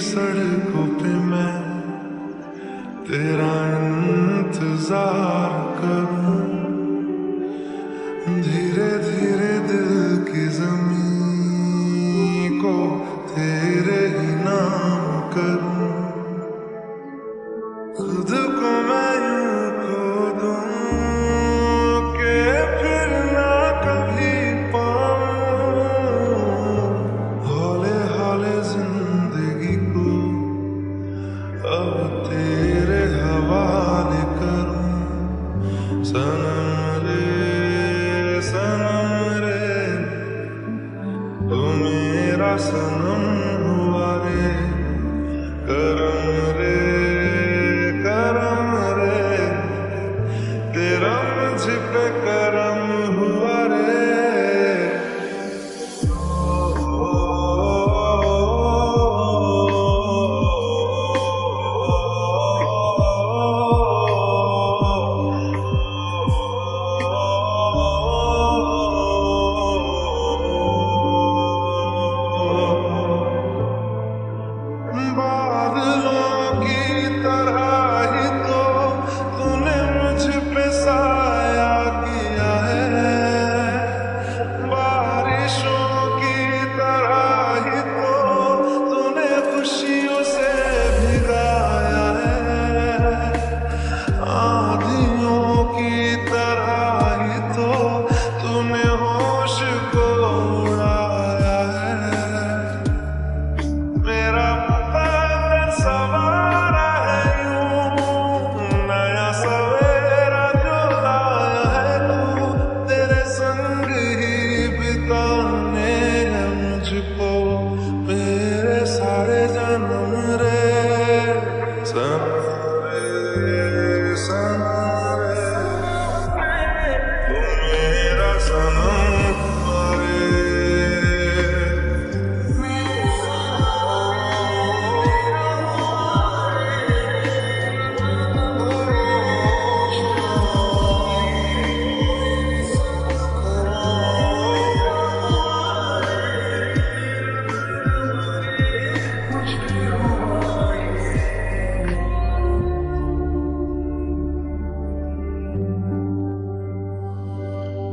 सड़कों पे मैं तेरा इंतजार करूं, धीरे धीरे दिल की ज़मीं को तेरे ही नाम करूं, खुद को मैं यूं खो दूं कि फिर ना कभी पाऊं, हौले हौले जिंदगी को अब तेरे हवाले करूं। सनम रे तू मेरा सनम हुआ रे, करम रे तेरा मुझ पे करम हुआ रे। बादलों की तरह ही तो तूने मुझ पे साया किया है, बारिशों की तरह ही तो तूने खुशियों से भिगाया है, आंधियों की तरह ही तो तूने होश को